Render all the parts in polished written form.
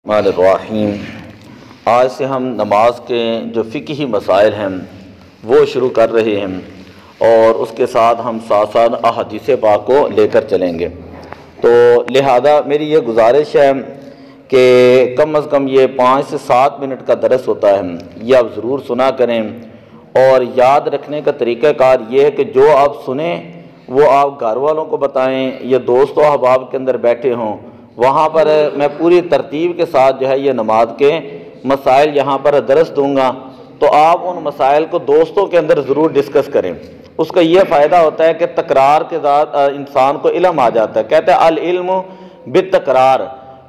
الرحمن الرحیم۔ آج سے ہم نماز کے جو فقہی مسائل ہیں وہ شروع کر رہے ہیں، اور اس کے ساتھ ہم ساتھ ساتھ احادیث پاک کو لے کر چلیں گے۔ تو لہذا میری یہ گزارش ہے کہ کم از کم یہ 5 سے 7 منٹ کا درس ہوتا ہے، یہ آپ ضرور سنا کریں، اور یاد رکھنے کا طریقہ کار یہ ہے کہ جو آپ سنیں وہ آپ گھر والوں کو بتائیں یا دوست و احباب کے اندر بیٹھے ہوں، وہاں پر میں پوری ترتیب کے ساتھ جو ہے یہ نماز کے مسائل یہاں پر درس دوں گا، تو آپ ان مسائل کو دوستوں کے اندر ضرور ڈسکس کریں۔ اس کا یہ فائدہ ہوتا ہے کہ تکرار کے ساتھ انسان کو علم آ جاتا ہے۔ کہتے ہیں العلم بالتکرار،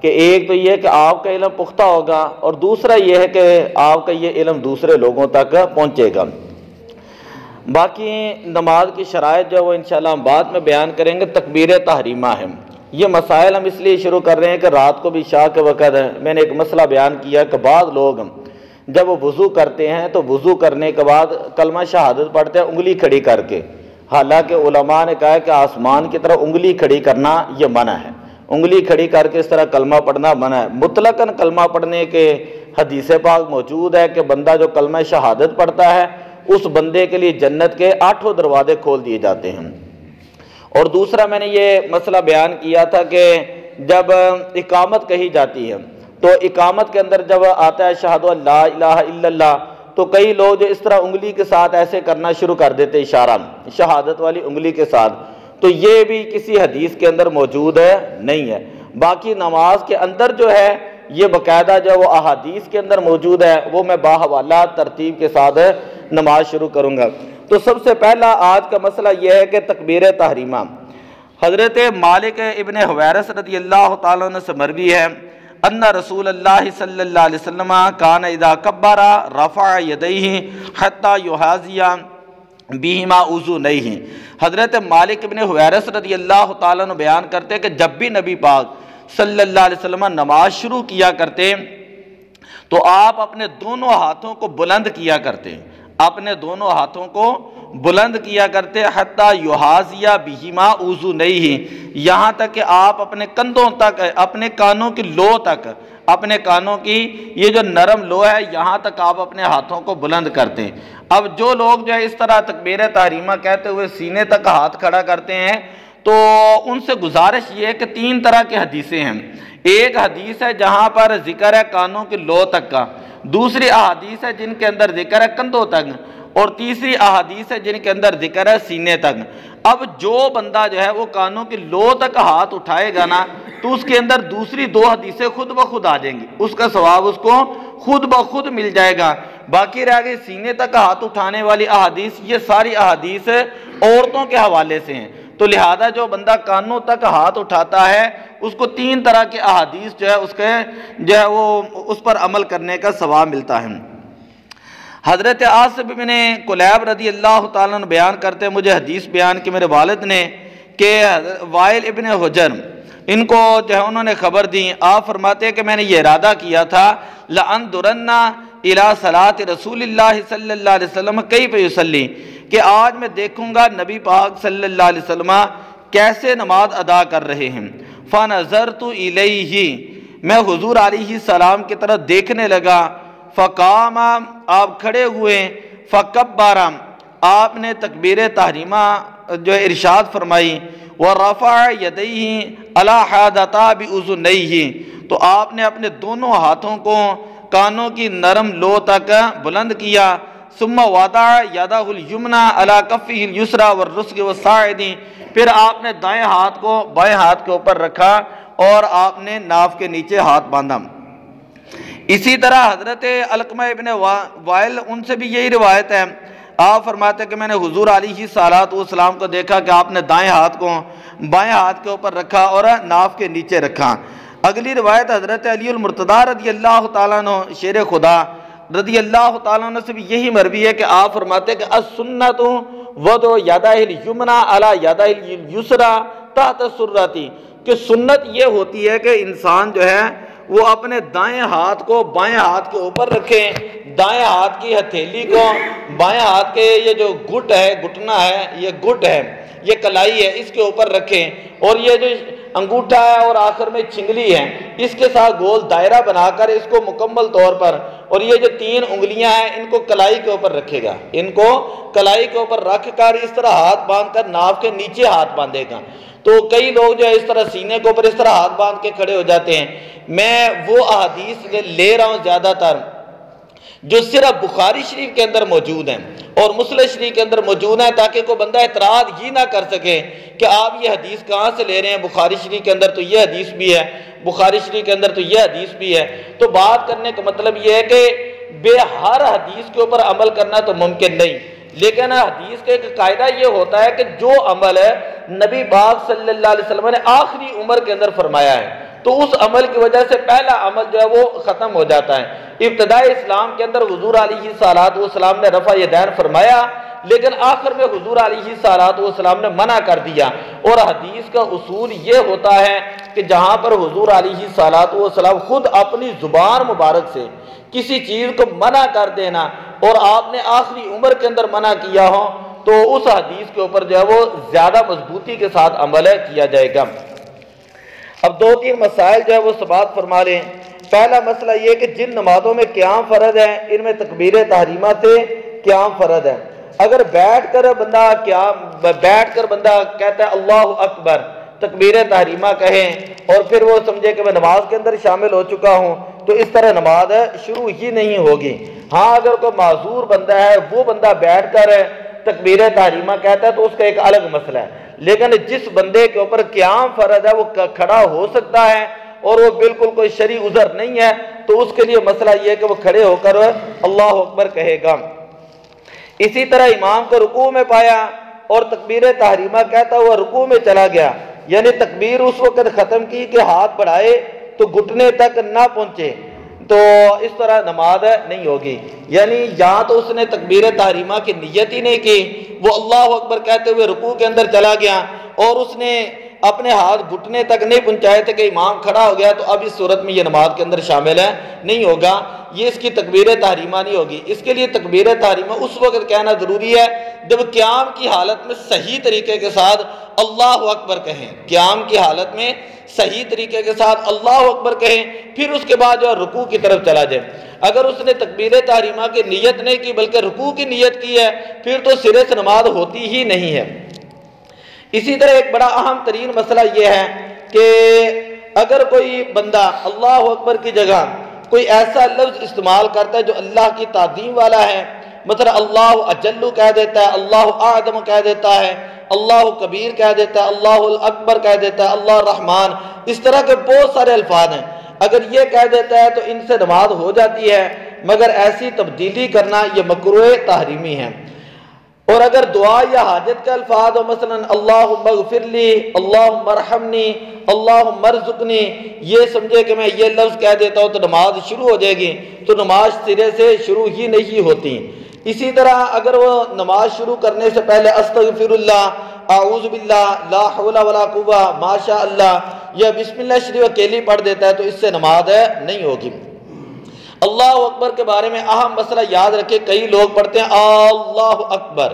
کہ ایک تو یہ کہ آپ کا علم پختہ ہوگا، اور دوسرا یہ ہے کہ آپ کا یہ علم دوسرے لوگوں تک پہنچے گا۔ باقی نماز کی شرائط جو وہ انشاءاللہ ہم بعد میں بیان کریں گے۔ تکبیر تحریمہ ہے، یہ مسائل ہم اس لیے شروع کر رہے ہیں کہ رات کو بھی عشاء کے وقت میں نے ایک مسئلہ بیان کیا کہ بعض لوگ جب وہ وضو کرتے ہیں تو وضو کرنے کے بعد کلمہ شہادت پڑھتے ہیں انگلی کھڑی کر کے، حالانکہ علماء نے کہا ہے کہ آسمان کی طرف انگلی کھڑی کرنا یہ منع ہے، انگلی کھڑی کر کے اس طرح کلمہ پڑھنا منع ہے۔ مطلقاً کلمہ پڑھنے کے حدیث پاک موجود ہے کہ بندہ جو کلمہ شہادت پڑھتا ہے اس بندے کے لیے جنت کے 8 دروازے کھول دیے جاتے ہیں۔ اور دوسرا میں نے یہ مسئلہ بیان کیا تھا کہ جب اقامت کہی جاتی ہے تو اقامت کے اندر جب آتا ہے اشہد ان لا الہ الا اللہ، تو کئی لوگ جو اس طرح انگلی کے ساتھ ایسے کرنا شروع کر دیتے اشارہ شہادت والی انگلی کے ساتھ، تو یہ بھی کسی حدیث کے اندر موجود ہے نہیں ہے۔ باقی نماز کے اندر جو ہے یہ باقاعدہ جو وہ احادیث کے اندر موجود ہے، وہ میں باحوالہ ترتیب کے ساتھ نماز شروع کروں گا۔ تو سب سے پہلا آج کا مسئلہ یہ ہے کہ تکبیر تحریمہ۔ حضرت مالک ابن حویرث رضی اللہ تعالیٰ عنہ سے مروی ہے ان رسول اللہ صلی اللہ علیہ وسلم کان اذا کبر رفع یدیہ حتی یحاذی بہما اذنیہ۔ حضرت مالک ابن حویرث رضی اللہ تعالیٰ عنہ بیان کرتے ہیں کہ جب بھی نبی پاک صلی اللہ علیہ وسلم نماز شروع کیا کرتے تو آپ اپنے دونوں ہاتھوں کو بلند کیا کرتے، اپنے دونوں ہاتھوں کو بلند کیا کرتے حتی یحاذی بہما اذنیہ، یہاں تک کہ آپ اپنے کندھوں تک، اپنے کانوں کی لو تک، اپنے کانوں کی یہ جو نرم لو ہے یہاں تک آپ اپنے ہاتھوں کو بلند کرتے ہیں۔ اب جو لوگ جو ہے اس طرح تکبیر تحریمہ کہتے ہوئے سینے تک ہاتھ کھڑا کرتے ہیں تو ان سے گزارش یہ ہے کہ 3 طرح کی حدیثیں ہیں۔ ایک حدیث ہے جہاں پر ذکر ہے کانوں کی لو تک کا، دوسری احادیث ہے جن کے اندر ذکر ہے کندھوں تک، اور تیسری احادیث ہے جن کے اندر ذکر ہے سینے تک۔ اب جو بندہ جو ہے وہ کانوں کی لو تک ہاتھ اٹھائے گا نا تو اس کے اندر دوسری 2 حدیثیں خود بخود آ جائیں گی، اس کا ثواب اس کو خود بخود مل جائے گا۔ باقی رہ گئی سینے تک ہاتھ اٹھانے والی احادیث، یہ ساری احادیث عورتوں کے حوالے سے ہیں، تو لہذا جو بندہ کانوں تک ہاتھ اٹھاتا ہے اس کو 3 طرح کے احادیث جو ہے اس کے جو ہے وہ اس پر عمل کرنے کا ثواب ملتا ہے۔ حضرت عاصم بن کلیب رضی اللہ تعالیٰ عنہ بیان کرتے ہیں، مجھے حدیث بیان کی میرے والد نے کہ وائل ابن حجر ان کو جو ہے انہوں نے خبر دی، آپ فرماتے ہیں کہ میں نے یہ ارادہ کیا تھا لأنظرن الی صلاۃ رسول اللہ صلی اللہ علیہ وسلم کیف یصلی، کہ آج میں دیکھوں گا نبی پاک صلی اللہ علیہ وسلم کیسے نماز ادا کر رہے ہیں۔ فنظرت الیہ، میں حضور علیہ السلام کی طرف دیکھنے لگا، فقام، آپ کھڑے ہوئے، فکبر، آپ نے تکبیر تحریمہ جو ارشاد فرمائی، ورفع یدیہ علی حاذتا باذنیہ، تو آپ نے اپنے دونوں ہاتھوں کو کانوں کی نرم لو تک بلند کیا، ثم وضع یدہ الیمنی علی کفہ الیسری والرسغ والساعد، پھر آپ نے دائیں ہاتھ کو بائیں ہاتھ کے اوپر رکھا اور آپ نے ناف کے نیچے ہاتھ باندھا۔ اسی طرح حضرت علقمہ ابن وائل ان سے بھی یہی روایت ہے، آپ فرماتے ہیں کہ میں نے حضور علیہ السلام کو دیکھا کہ آپ نے دائیں ہاتھ کو بائیں ہاتھ کے اوپر رکھا اور ناف کے نیچے رکھا۔ اگلی روایت حضرت علی المرتضیٰ رضی اللہ تعالیٰ عنہ شیر خدا رضی اللہ تعالیٰ عنہ سے بھی یہی مروی ہے کہ آپ فرماتے ہیں کہ السنۃ وضع یدہ الیمنی علی یدہ الیسری تحت السرۃ، کہ سنت یہ ہوتی ہے کہ انسان جو ہے وہ اپنے دائیں ہاتھ کو بائیں ہاتھ کے اوپر رکھیں، دائیں ہاتھ کی ہتھیلی کو بائیں ہاتھ کے یہ جو گھٹ ہے، گھٹنا ہے، یہ گھٹ ہے، یہ کلائی ہے، اس کے اوپر رکھیں، اور یہ جو انگوٹھا ہے اور آخر میں چھنگلی ہے، اس کے ساتھ گول دائرہ بنا کر اس کو مکمل طور پر، اور یہ جو 3 انگلیاں ہیں ان کو کلائی کے اوپر رکھے گا، ان کو کلائی کے اوپر رکھ کر اس طرح ہاتھ باندھ کر ناف کے نیچے ہاتھ باندھے گا۔ تو کئی لوگ جو ہے اس طرح سینے کے اوپر اس طرح ہاتھ باندھ کے کھڑے ہو جاتے ہیں۔ میں وہ احادیث لے رہا ہوں زیادہ تر جو صرف بخاری شریف کے اندر موجود ہیں اور مسلم شریف کے اندر موجود ہیں، تاکہ کوئی بندہ اعتراض ہی نہ کر سکے کہ آپ یہ حدیث کہاں سے لے رہے ہیں، بخاری شریف کے اندر تو یہ حدیث بھی ہے، بخاری شریف کے اندر تو یہ حدیث بھی ہے۔ تو بات کرنے کا مطلب یہ ہے کہ ہر حدیث کے اوپر عمل کرنا تو ممکن نہیں، لیکن حدیث کا ایک قاعدہ یہ ہوتا ہے کہ جو عمل نبی پاک صلی اللہ علیہ وسلم نے آخری عمر کے اندر فرمایا ہے تو اس عمل کی وجہ سے پہلا عمل جو ہے وہ ختم ہو جاتا ہے۔ ابتدائی اسلام کے اندر حضور علیہ الصلوۃ والسلام نے رفع یدین فرمایا، لیکن آخر میں حضور علیہ الصلوۃ والسلام نے منع کر دیا، اور حدیث کا اصول یہ ہوتا ہے کہ جہاں پر حضور علیہ الصلوۃ والسلام خود اپنی زبان مبارک سے کسی چیز کو منع کر دینا اور آپ نے آخری عمر کے اندر منع کیا ہو تو اس حدیث کے اوپر جو ہے وہ زیادہ مضبوطی کے ساتھ عمل کیا جائے گا۔ اب 2-3 مسائل جو ہے وہ سماعت فرما لیں۔ پہلا مسئلہ یہ کہ جن نمازوں میں قیام فرض ہے ان میں تکبیر تحریمہ سے قیام فرض ہے۔ اگر بیٹھ کر بندہ کہتا ہے اللہ اکبر، تکبیر تحریمہ کہیں اور پھر وہ سمجھے کہ میں نماز کے اندر شامل ہو چکا ہوں تو اس طرح نماز شروع ہی نہیں ہوگی۔ ہاں اگر کوئی معذور بندہ ہے وہ بندہ بیٹھ کر تکبیر تحریمہ کہتا ہے تو اس کا ایک الگ مسئلہ ہے، لیکن جس بندے کے اوپر قیام فرض ہے وہ کھڑا ہو سکتا ہے اور وہ بالکل کوئی شرعی عذر نہیں ہے تو اس کے لیے مسئلہ یہ ہے کہ وہ کھڑے ہو کر اللہ اکبر کہے گا۔ اسی طرح امام کو رکوع میں پایا اور تکبیر تحریمہ کہتا ہوا رکوع میں چلا گیا، یعنی تکبیر اس وقت ختم کی کہ ہاتھ بڑھائے تو گھٹنے تک نہ پہنچے، تو اس طرح نماز نہیں ہوگی۔ یعنی یہاں تو اس نے تکبیر تحریمہ کی نیت ہی نہیں کی، وہ اللہ اکبر کہتے ہوئے رکوع کے اندر چلا گیا اور اس نے اپنے ہاتھ گھٹنے تک نہیں پہنچائے تھے کہ امام کھڑا ہو گیا، تو اب اس صورت میں یہ نماز کے اندر شامل نہیں ہوگا، یہ اس کی تکبیر تحریمہ نہیں ہوگی۔ اس کے لیے تکبیر تحریمہ اس وقت کہنا ضروری ہے جب قیام کی حالت میں صحیح طریقے کے ساتھ اللہ اکبر کہیں، قیام کی حالت میں صحیح طریقے کے ساتھ اللہ اکبر کہیں، پھر اس کے بعد جو رکوع کی طرف چلا جائے۔ اگر اس نے تکبیر تحریمہ کی نیت نہیں کی بلکہ رکوع کی نیت کی ہے پھر تو سرے سے نماز ہوتی ہی نہیں ہے۔ اسی طرح ایک بڑا اہم ترین مسئلہ یہ ہے کہ اگر کوئی بندہ اللہ اکبر کی جگہ کوئی ایسا لفظ استعمال کرتا ہے جو اللہ کی تعظیم والا ہے، مثلا اللہ اجل کہہ دیتا ہے، اللہ اعظم کہہ دیتا ہے، اللہ کبیر کہہ دیتا ہے، اللہ اکبر کہہ دیتا ہے، اللہ الرحمن، اس طرح کے بہت سارے الفاظ ہیں، اگر یہ کہہ دیتا ہے تو ان سے نماز ہو جاتی ہے، مگر ایسی تبدیلی کرنا یہ مکروہ تحریمی ہے۔ اور اگر دعا یا حاجت کے الفاظ ہو، مثلا اللہم اغفر لی، اللہم ارحمنی، اللہم ارزقنی، یہ سمجھے کہ میں یہ لفظ کہہ دیتا ہوں تو نماز شروع ہو جائے گی، تو نماز سرے سے شروع ہی نہیں ہوتی۔ اسی طرح اگر وہ نماز شروع کرنے سے پہلے استغفر اللہ، اعوذ باللہ، لا حول ولا قوہ، ما شاء اللہ یا بسم اللہ شریف اکیلی پڑھ دیتا ہے تو اس سے نماز نہیں ہوگی۔ اللہ اکبر کے بارے میں اہم مسئلہ یاد رکھے، کئی لوگ پڑھتے ہیں اللہ اکبر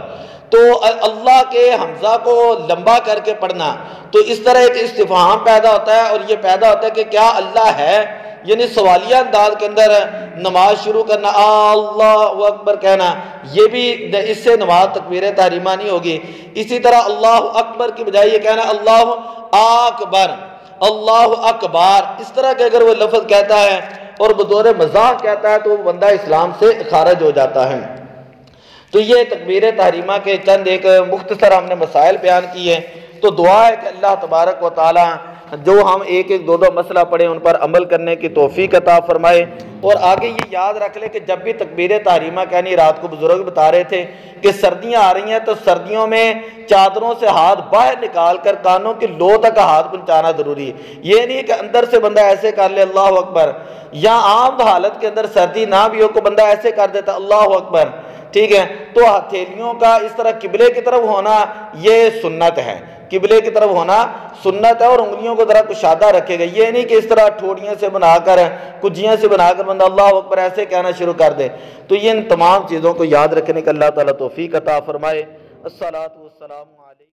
تو اللہ کے حمزہ کو لمبا کر کے پڑھنا، تو اس طرح ایک استفہام پیدا ہوتا ہے اور یہ پیدا ہوتا ہے کہ کیا اللہ ہے، یعنی سوالیہ انداز کے اندر نماز شروع کرنا، اللہ اکبر کہنا، یہ بھی اس سے نماز تکبیر تحریمہ نہیں ہوگی۔ اسی طرح اللہ اکبر کی بجائے یہ کہنا اللہ اکبر، اللہ اکبر، اس طرح کے اگر وہ لفظ کہتا ہے اور بطور مزاح کہتا ہے تو وہ بندہ اسلام سے خارج ہو جاتا ہے۔ تو یہ تکبیر تحریمہ کے چند ایک مختصر ہم نے مسائل بیان کیے، تو دعا ہے کہ اللہ تبارک و تعالی جو ہم ایک دو مسئلہ پڑھیں ان پر عمل کرنے کی توفیق عطا فرمائے۔ اور آگے یہ یاد رکھ لے کہ جب بھی تکبیر تحریمہ کہنی، رات کو بزرگ بتا رہے تھے کہ سردیاں آ رہی ہیں تو سردیوں میں چادروں سے ہاتھ باہر نکال کر کانوں کی لو تک ہاتھ پہنچانا ضروری ہے، یہ نہیں کہ اندر سے بندہ ایسے کر لے اللہ اکبر، یا عام حالت کے اندر سردی نہ بھی ہو کو بندہ ایسے کر دیتا اللہ اکبر، ٹھیک ہے، تو ہتھیلیوں کا اس طرح قبلے کی طرف ہونا یہ سنت ہے، قبلے کی طرف ہونا سنت ہے، اور انگلیوں کو ذرا کشادہ رکھے گا، یہ نہیں کہ اس طرح ٹھوڑیاں سے بنا کر کجیاں سے بنا کر بندہ اللہ اکبر ایسے کہنا شروع کر دے۔ تو یہ ان تمام چیزوں کو یاد رکھنے کا اللہ تعالیٰ توفیق عطا فرمائے۔ الصلاۃ والسلام